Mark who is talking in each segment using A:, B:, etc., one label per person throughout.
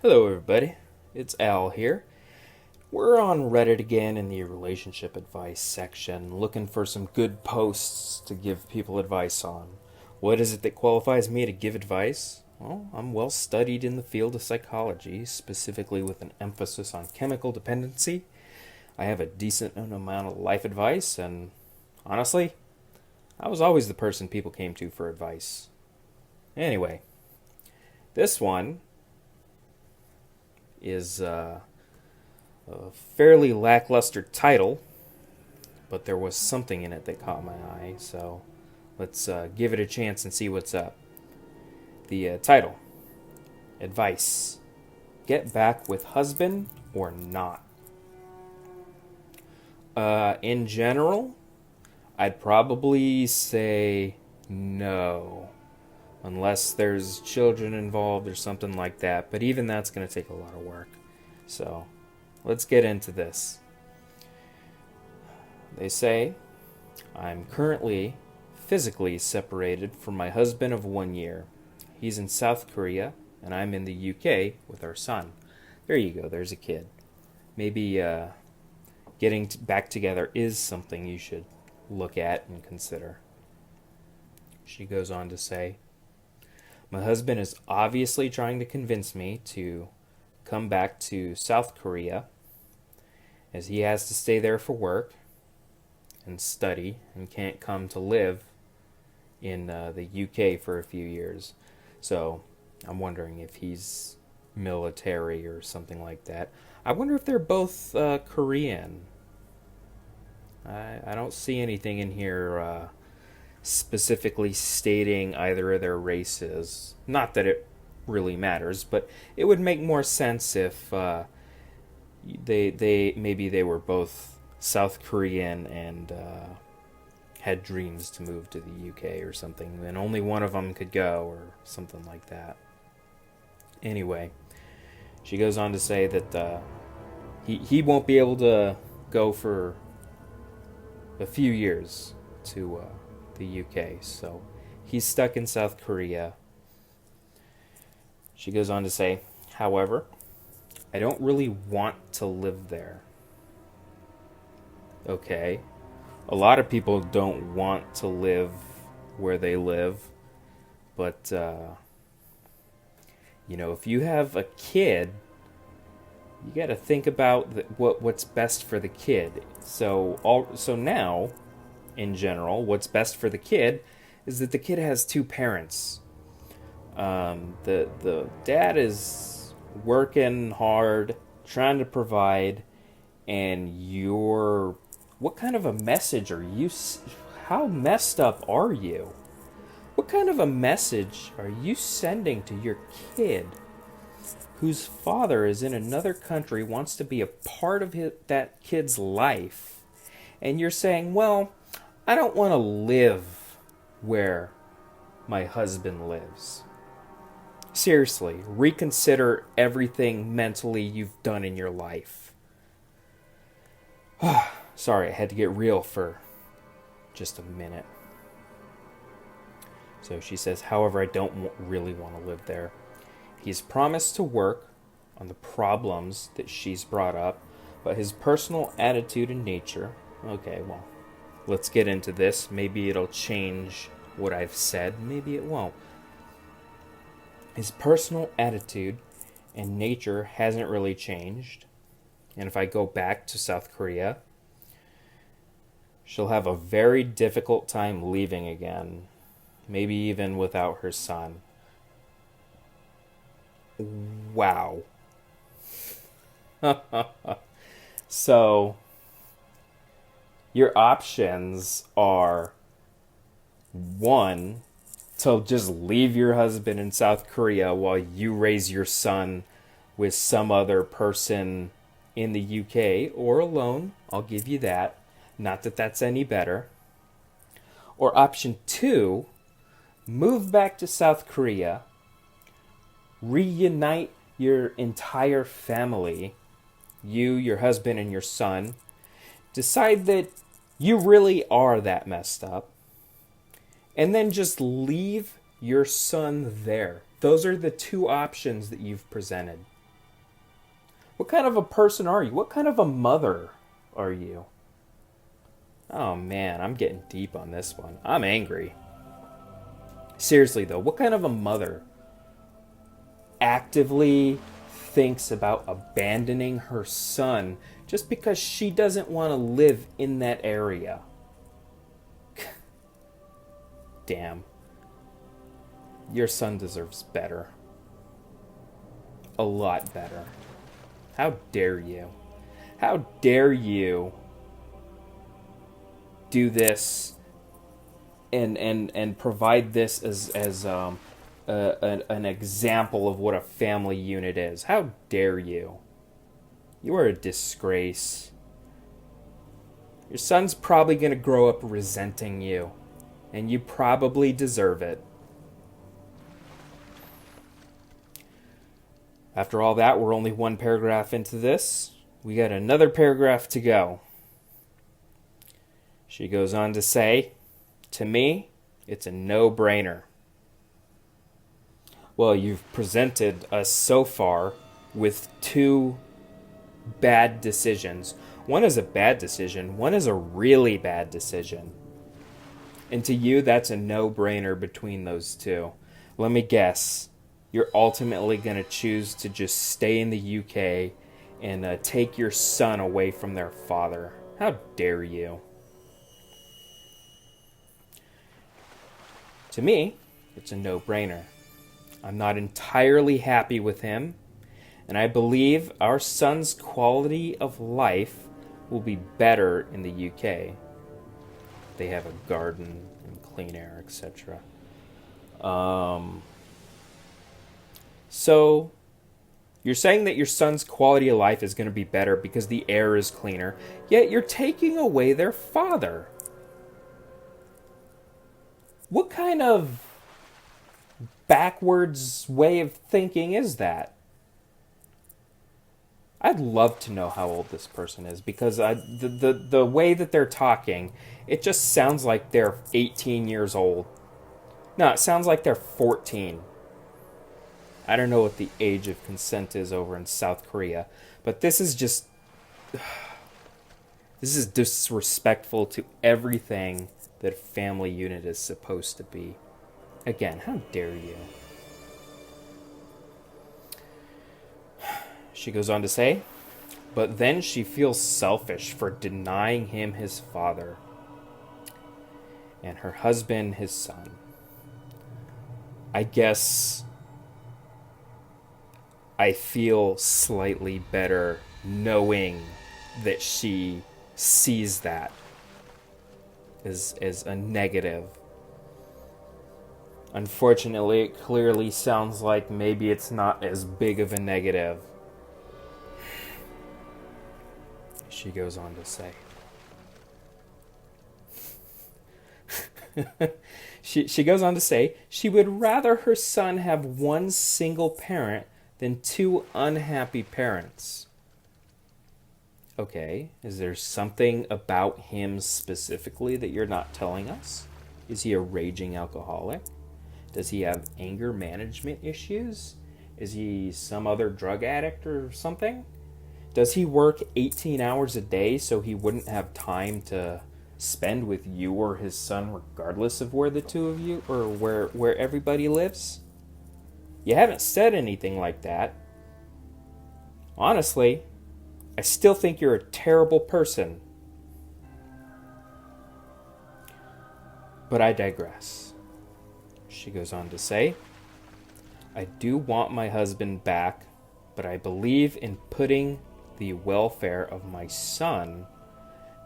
A: Hello, everybody. It's Al here. We're on Reddit again in the relationship advice section, looking for some good posts to give people advice on. What is it that qualifies me to give advice? Well, I'm well studied in the field of psychology, specifically with an emphasis on chemical dependency. I have a decent amount of life advice, and honestly, I was always the person people came to for advice. Anyway, this one is a fairly lackluster title, but there was something in it that caught my eye, so let's give it a chance and see what's up. The title: Advice. Get back with husband or not? In general, I'd probably say no, unless there's children involved or something like that, but even that's going to take a lot of work. So let's get into this. They say, I'm currently physically separated from my husband of 1 year. He's in South Korea, and I'm in the UK with our son. There you go, there's a kid. Maybe getting back together is something you should look at and consider. She goes on to say, my husband is obviously trying to convince me to come back to South Korea, as he has to stay there for work and study and can't come to live in the UK for a few years. So I'm wondering if he's military or something like that. I wonder if they're both Korean. I don't see anything in here specifically stating either of their races. Not that it really matters, but it would make more sense if they maybe they were both South Korean and had dreams to move to the UK or something, and only one of them could go or something like that. Anyway, she goes on to say that he won't be able to go for a few years to the UK, so he's stuck in South Korea. She goes on to say, however, I don't really want to live there. Okay. A lot of people don't want to live where they live, but if you have a kid, you got to think about what's best for the kid. So now, in general, what's best for the kid is that the kid has two parents. The dad is working hard, trying to provide, and what kind of a message are you? How messed up are you? What kind of a message are you sending to your kid, whose father is in another country, wants to be a part of that kid's life, and you're saying, well, I don't want to live where my husband lives. Seriously, reconsider everything mentally you've done in your life. Sorry, I had to get real for just a minute. So she says, however, I don't really want to live there. He's promised to work on the problems that she's brought up, but his personal attitude and nature... Okay, well, let's get into this. Maybe it'll change what I've said. Maybe it won't. His personal attitude and nature hasn't really changed. And if I go back to South Korea, she'll have a very difficult time leaving again. Maybe even without her son. Wow. So, your options are: one, to just leave your husband in South Korea while you raise your son with some other person in the UK, or alone. I'll give you that. Not that that's any better. Or option two, move back to South Korea, reunite your entire family, you, your husband, and your son. Decide that you really are that messed up, and then just leave your son there. Those are the two options that you've presented. What kind of a person are you? What kind of a mother are you? Oh man, I'm getting deep on this one. I'm angry. Seriously though, what kind of a mother actively thinks about abandoning her son just because she doesn't want to live in that area? Damn. Your son deserves better. A lot better. How dare you? How dare you do this and provide this as an example of what a family unit is? How dare you? You are a disgrace. Your son's probably going to grow up resenting you, and you probably deserve it. After all that, we're only one paragraph into this. We got another paragraph to go. She goes on to say, to me, it's a no-brainer. Well, you've presented us so far with two bad decisions. One is a bad decision. One is a really bad decision. And to you, that's a no-brainer between those two. Let me guess. You're ultimately going to choose to just stay in the UK and take your son away from their father. How dare you? To me, it's a no-brainer. I'm not entirely happy with him, and I believe our son's quality of life will be better in the UK. They have a garden and clean air, etc. So, you're saying that your son's quality of life is going to be better because the air is cleaner, yet you're taking away their father. What kind of backwards way of thinking is that? I'd love to know how old this person is, because the way that they're talking, it just sounds like they're 18 years old. No, it sounds like they're 14. I don't know what the age of consent is over in South Korea, but this is just... This is disrespectful to everything that a family unit is supposed to be. Again, how dare you? She goes on to say, but then she feels selfish for denying him his father, and her husband his son. I guess I feel slightly better knowing that she sees that as a negative. Unfortunately, it clearly sounds like maybe it's not as big of a negative. She goes on to say. She goes on to say she would rather her son have one single parent than two unhappy parents. Okay, is there something about him specifically that you're not telling us? Is he a raging alcoholic? Does he have anger management issues? Is he some other drug addict or something? Does he work 18 hours a day so he wouldn't have time to spend with you or his son, regardless of where the two of you or where everybody lives? You haven't said anything like that. Honestly, I still think you're a terrible person. But I digress. She goes on to say, I do want my husband back, but I believe in putting the welfare of my son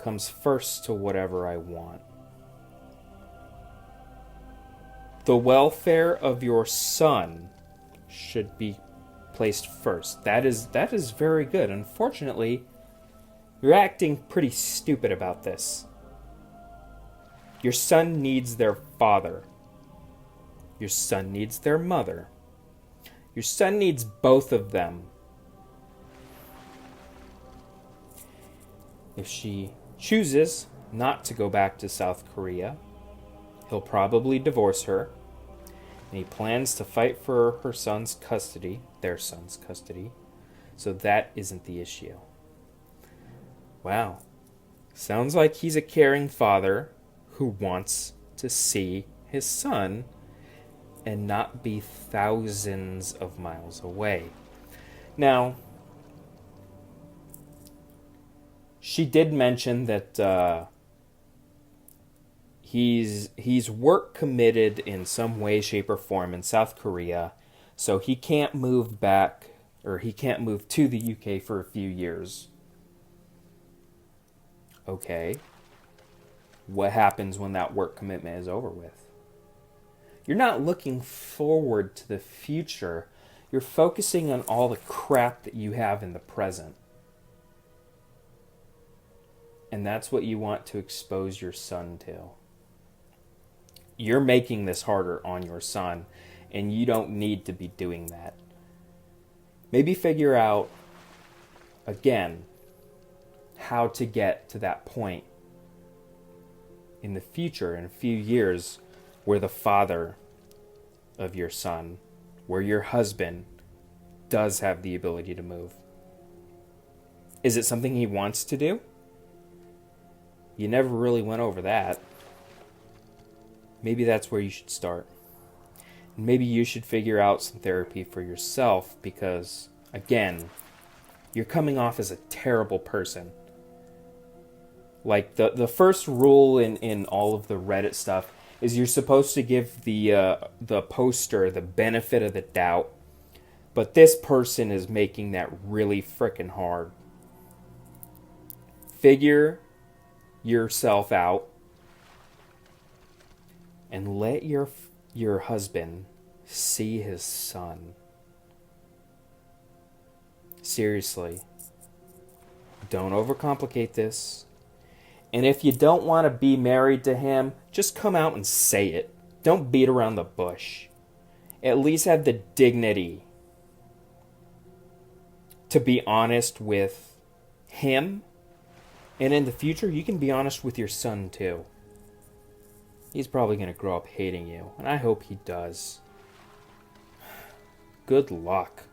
A: comes first to whatever I want. The welfare of your son should be placed first. That is very good. Unfortunately, you're acting pretty stupid about this. Your son needs their father. Your son needs their mother. Your son needs both of them. If she chooses not to go back to South Korea, he'll probably divorce her, and he plans to fight for her son's custody, their son's custody, So that isn't the issue. Wow. Sounds like he's a caring father who wants to see his son and not be thousands of miles away. Now, she did mention that he's work committed in some way, shape, or form in South Korea, so he can't move back, or he can't move to the UK for a few years. Okay. What happens when that work commitment is over with? You're not looking forward to the future. You're focusing on all the crap that you have in the present. And that's what you want to expose your son to. You're making this harder on your son, and you don't need to be doing that. Maybe figure out, again, how to get to that point in the future, in a few years, where the father of your son, where your husband does have the ability to move. Is it something he wants to do? You never really went over that. Maybe that's where you should start. Maybe you should figure out some therapy for yourself because, again, you're coming off as a terrible person. Like, the first rule in all of the Reddit stuff is you're supposed to give the poster the benefit of the doubt. But this person is making that really frickin' hard. Figure yourself out and let your husband see his son. Seriously. Don't overcomplicate this. And if you don't want to be married to him, just come out and say it. Don't beat around the bush. At least have the dignity to be honest with him. And in the future, you can be honest with your son too. He's probably going to grow up hating you, and I hope he does. Good luck.